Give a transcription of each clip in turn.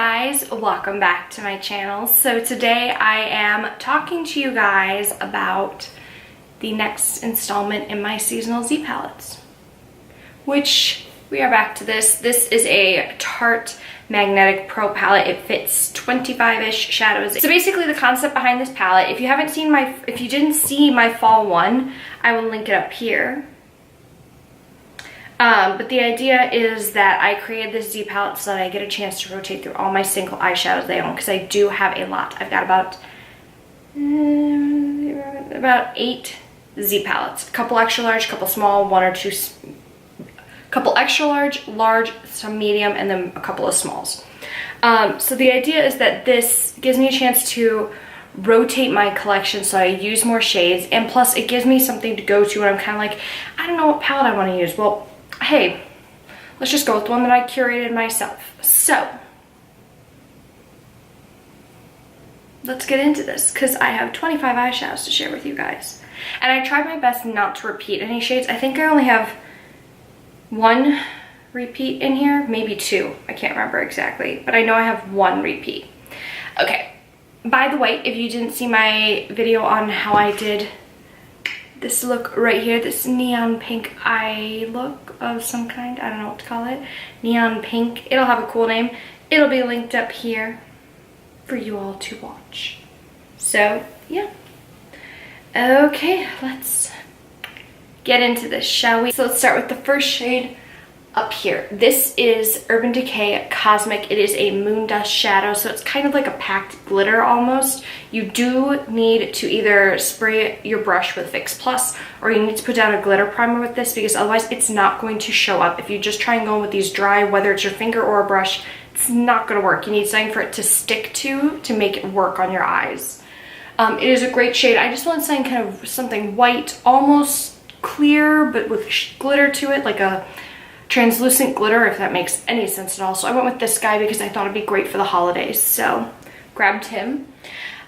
guys, welcome back to my channel. So today I am talking to you guys about the next installment in my seasonal Z palettes, which we are back to this. This is a Tarte Magnetic Pro palette. It fits 25-ish shadows. So basically the concept behind this palette, if you didn't see my fall one, I will link it up here. But the idea is that I created this Z palette so that I get a chance to rotate through all my single eyeshadows I own, because I do have a lot. I've got about 8 Z palettes. A couple extra large, a couple small, one or two, couple extra large, some medium, and then a couple of smalls. So the idea is that this gives me a chance to rotate my collection so I use more shades, and plus it gives me something to go to when I'm kind of like, I don't know what palette I want to use. Well, hey, let's just go with the one that I curated myself. So let's get into this, because I have 25 eyeshadows to share with you guys. And I tried my best not to repeat any shades. I think I only have 1 repeat in here, maybe 2. I can't remember exactly, but I know I have 1 repeat. Okay, by the way, if you didn't see my video on how I did this look right here, this neon pink eye look of some kind, I don't know what to call it, neon pink, it'll have a cool name. It'll be linked up here for you all to watch. So yeah, okay, let's get into this, shall we? So let's start with the first shade up here. This is Urban Decay Cosmic. It is a moon dust shadow, so it's kind of like a packed glitter almost. You do need to either spray your brush with Fix Plus, or you need to put down a glitter primer with this, because otherwise it's not going to show up. If you just try and go in with these dry, whether it's your finger or a brush, it's not going to work. You need something for it to stick to make it work on your eyes. It is a great shade. I just want something kind of something white, almost clear, but with glitter to it, like a translucent glitter, if that makes any sense at all. So I went with this guy because I thought it'd be great for the holidays, so grabbed him.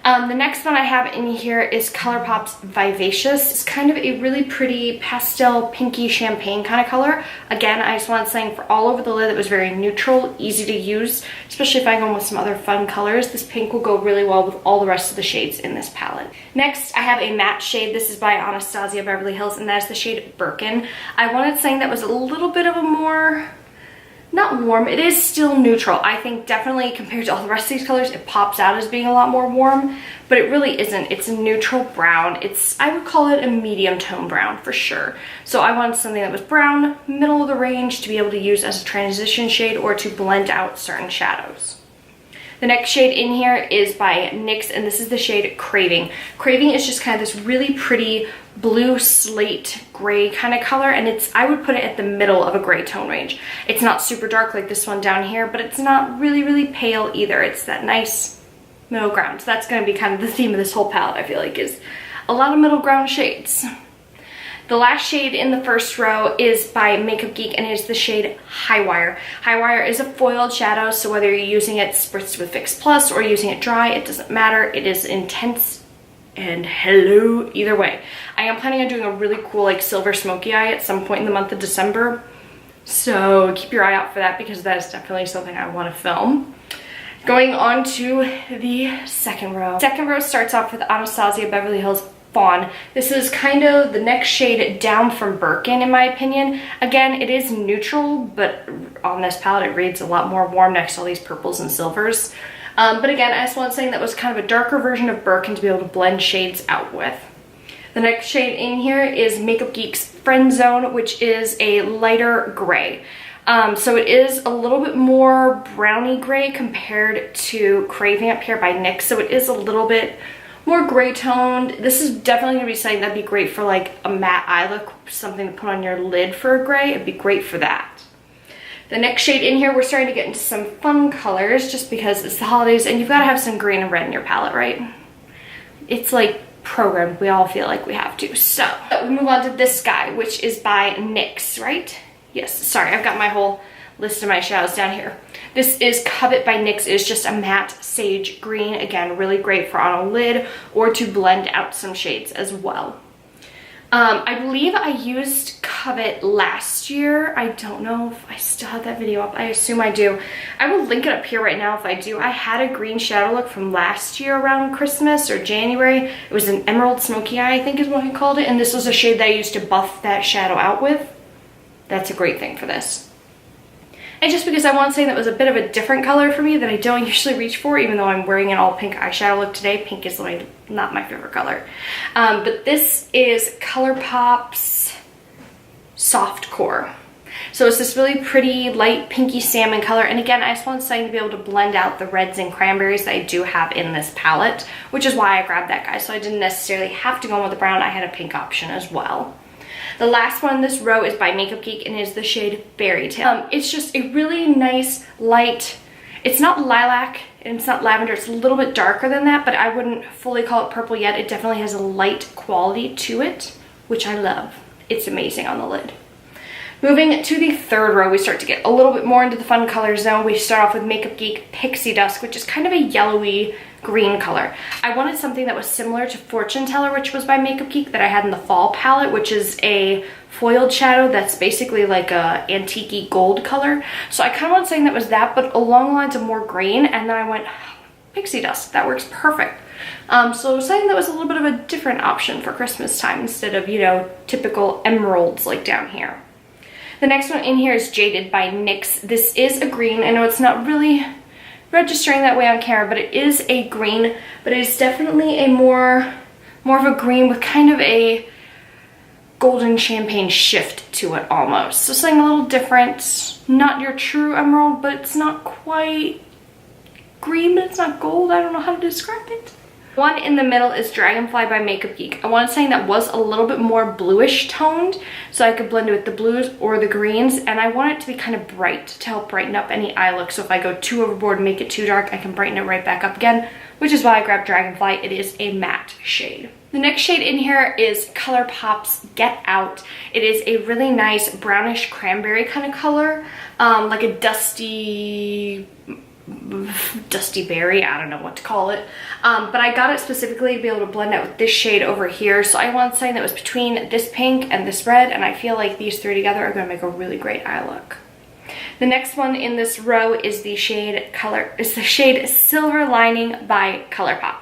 The next one I have in here is ColourPop's Vivacious. It's kind of a really pretty pastel pinky champagne kind of color. Again, I just wanted something for all over the lid that was very neutral, easy to use, especially if I go with some other fun colors. This pink will go really well with all the rest of the shades in this palette. Next, I have a matte shade. This is by Anastasia Beverly Hills, and that is the shade Birkin. I wanted something that was a little bit of a more, not warm, it is still neutral. I think definitely compared to all the rest of these colors, it pops out as being a lot more warm, but it really isn't. It's a neutral brown. I would call it a medium tone brown for sure. So I wanted something that was brown, middle of the range, to be able to use as a transition shade or to blend out certain shadows. The next shade in here is by NYX, and this is the shade Craving. Craving is just kind of this really pretty blue slate gray kind of color, and I would put it at the middle of a gray tone range. It's not super dark like this one down here, but it's not really pale either. It's that nice middle ground. So that's going to be kind of the theme of this whole palette, I feel like, is a lot of middle ground shades. The last shade in the first row is by Makeup Geek, and it is the shade High Wire. High Wire is a foiled shadow, so whether you're using it spritzed with Fix Plus or using it dry, it doesn't matter. It is intense and hello either way. I am planning on doing a really cool like silver smoky eye at some point in the month of December, so keep your eye out for that, because that is definitely something I want to film. Going on to the second row. Second row starts off with Anastasia Beverly Hills Fawn. This is kind of the next shade down from Birkin, in my opinion. Again, it is neutral, but on this palette it reads a lot more warm next to all these purples and silvers. But again, I just wanted something that was kind of a darker version of Birkin to be able to blend shades out with. The next shade in here is Makeup Geek's Friend Zone, which is a lighter gray. So it is a little bit more browny gray compared to Craving up here by NYX, so it is a little bit more gray toned. This is definitely gonna be something that'd be great for like a matte eye look, something to put on your lid for a gray. It'd be great for that. The next shade in here, we're starting to get into some fun colors just because it's the holidays and you've got to have some green and red in your palette, right? It's like programmed. We all feel like we have to. So we move on to this guy, which is by NYX, right? Yes, sorry, I've got my whole list of my shadows down here. This is Covet by NYX. It is just a matte sage green. Again, really great for on a lid or to blend out some shades as well. I believe I used Covet last year. I don't know if I still have that video up. I assume I do. I will link it up here right now if I do. I had a green shadow look from last year around Christmas or January. It was an emerald smoky eye, I think is what I called it. And this was a shade that I used to buff that shadow out with. That's a great thing for this. And just because I want to say that was a bit of a different color for me that I don't usually reach for, even though I'm wearing an all pink eyeshadow look today. Pink is not my favorite color. But this is ColourPop's Soft Core. So it's this really pretty light pinky salmon color. And again, I just wanted something to be able to blend out the reds and cranberries that I do have in this palette, which is why I grabbed that guy. So I didn't necessarily have to go in with the brown. I had a pink option as well. The last one in this row is by Makeup Geek and is the shade Fairytale. It's just a really nice light, it's not lilac and it's not lavender, it's a little bit darker than that, but I wouldn't fully call it purple yet. It definitely has a light quality to it, which I love. It's amazing on the lid. Moving to the third row, we start to get a little bit more into the fun color zone. We start off with Makeup Geek Pixie Dusk, which is kind of a yellowy green color. I wanted something that was similar to Fortune Teller, which was by Makeup Geek, that I had in the fall palette, which is a foiled shadow that's basically like a antique gold color. So I kind of wanted something that was that, but along the lines of more green, and then I went, Pixie Dusk, that works perfect. So something that was a little bit of a different option for Christmas time instead of, you know, typical emeralds like down here. The next one in here is Jaded by NYX. This is a green. I know it's not really registering that way on camera, but it is a green, but it is definitely a more of a green with kind of a golden champagne shift to it almost. So something a little different. Not your true emerald, but it's not quite green, but it's not gold. I don't know how to describe it. One in the middle is Dragonfly by Makeup Geek. I wanted something that was a little bit more bluish toned so I could blend it with the blues or the greens, and I want it to be kind of bright to help brighten up any eye look. So if I go too overboard and make it too dark, I can brighten it right back up again, which is why I grabbed Dragonfly. It is a matte shade. The next shade in here is ColourPop's Get Out. It is a really nice brownish cranberry kind of color, like a dusty berry, I don't know what to call it, but I got it specifically to be able to blend out with this shade over here. So I wanted something that was between this pink and this red, and I feel like these three together are going to make a really great eye look. The next one in this row is the shade Silver Lining by ColourPop.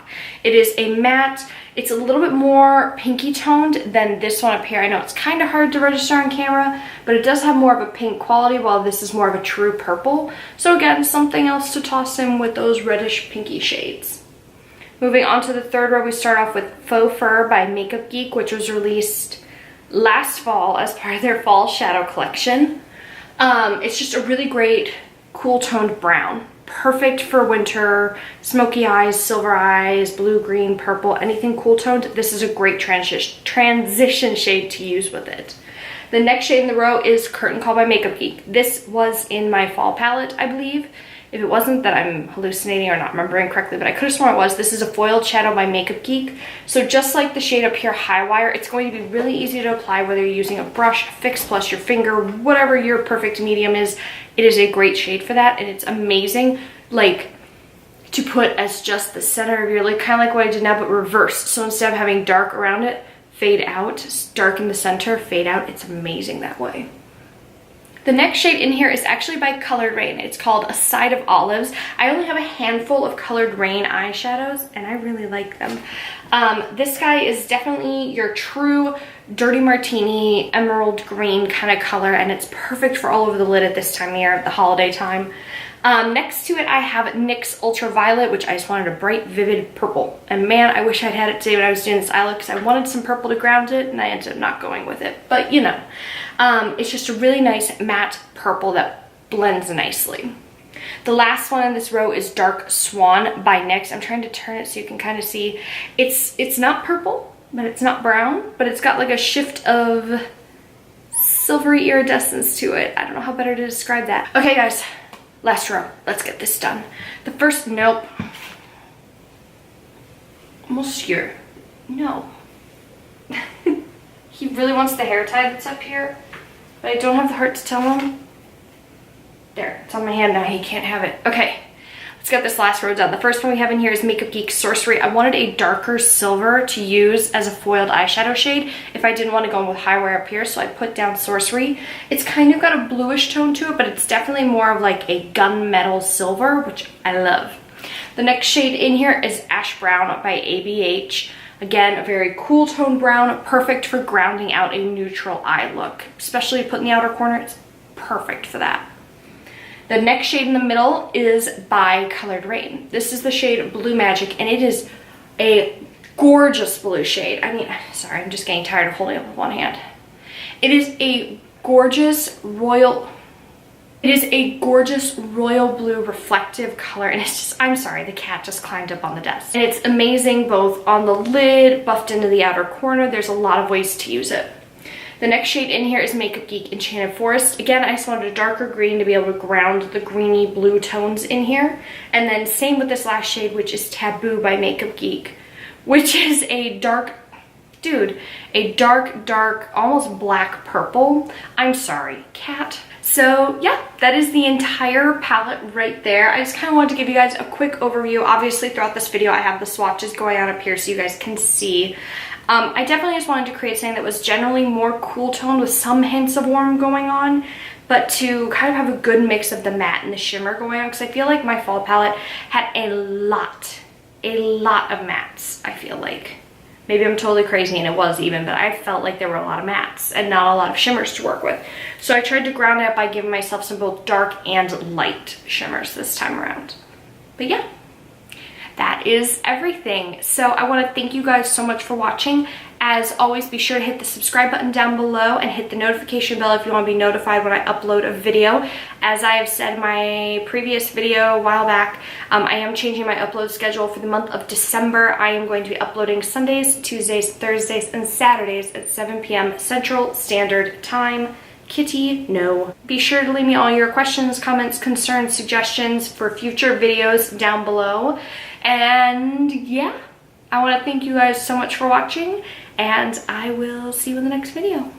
It is a matte. It's a little bit more pinky toned than this one up here. I know it's kind of hard to register on camera, but it does have more of a pink quality, while this is more of a true purple. So again, something else to toss in with those reddish pinky shades. Moving on to the third row, we start off with Faux Fur by Makeup Geek, which was released last fall as part of their fall shadow collection. It's just a really great cool toned brown. Perfect for winter, smoky eyes, silver eyes, blue, green, purple, anything cool toned. This is a great transition shade to use with it. The next shade in the row is Curtain Call by Makeup Geek. This was in my fall palette, I believe. If it wasn't, that I'm hallucinating or not remembering correctly, but I could have sworn it was. This is a foiled shadow by Makeup Geek. So just like the shade up here, High Wire, it's going to be really easy to apply whether you're using a brush, Fix Plus, your finger, whatever your perfect medium is. It is a great shade for that, and it's amazing, like, to put as just the center of your lid, kind of like what I did now, but reversed. So instead of having dark around it, fade out, dark in the center, fade out. It's amazing that way. The next shade in here is actually by Colored Raine. It's called A Side of Olives. I only have a handful of Colored Raine eyeshadows, and I really like them. This guy is definitely your true Dirty Martini emerald green kind of color, and it's perfect for all over the lid at this time of year, the holiday time. Next to it, I have NYX Ultraviolet, which I just wanted a bright, vivid purple. And man, I wish I'd had it today when I was doing this eye look, because I wanted some purple to ground it, and I ended up not going with it. But, you know, it's just a really nice matte purple that blends nicely. The last one in this row is Dark Swan by NYX. I'm trying to turn it so you can kind of see. It's not purple, but it's not brown, but it's got like a shift of silvery iridescence to it. I don't know how better to describe that. Okay, guys. Last row. Let's get this done. The first, nope. Monsieur. No. He really wants the hair tie that's up here, but I don't have the heart to tell him. There, it's on my hand now. He can't have it. Okay. Let's Let's get this last row done. The first one we have in here is Makeup Geek Sorcery. I wanted a darker silver to use as a foiled eyeshadow shade if I didn't want to go in with highwire up here, so I put down Sorcery. It's kind of got a bluish tone to it, but it's definitely more of like a gunmetal silver, which I love. The next shade in here is Ash Brown by ABH. Again, a very cool tone brown, perfect for grounding out a neutral eye look, especially put in the outer corner. It's perfect for that. The next shade in the middle is by Colored Raine. This is the shade Blue Magic, and it is a gorgeous blue shade. I mean, sorry, I'm just getting tired of holding it with one hand. It is a gorgeous royal blue reflective color, and it's just, I'm sorry, the cat just climbed up on the desk. And it's amazing both on the lid, buffed into the outer corner. There's a lot of ways to use it. The next shade in here is Makeup Geek Enchanted Forest. Again, I just wanted a darker green to be able to ground the greeny blue tones in here. And then same with this last shade, which is Taboo by Makeup Geek, which is a dark, almost black purple. I'm sorry, cat. So yeah, that is the entire palette right there. I just kind of wanted to give you guys a quick overview. Obviously, throughout this video, I have the swatches going on up here so you guys can see. I definitely just wanted to create something that was generally more cool toned with some hints of warm going on, but to kind of have a good mix of the matte and the shimmer going on, because I feel like my fall palette had a lot of mattes, I feel like. Maybe I'm totally crazy and it was even, but I felt like there were a lot of mattes and not a lot of shimmers to work with. So I tried to ground it up by giving myself some both dark and light shimmers this time around. But yeah, that is everything. So I want to thank you guys so much for watching. As always, be sure to hit the subscribe button down below and hit the notification bell if you want to be notified when I upload a video. As I have said in my previous video a while back, I am changing my upload schedule for the month of December. I am going to be uploading Sundays, Tuesdays, Thursdays, and Saturdays at 7 p.m. Central Standard Time. Kitty, no. Be sure to leave me all your questions, comments, concerns, suggestions for future videos down below. And yeah, I want to thank you guys so much for watching, and I will see you in the next video.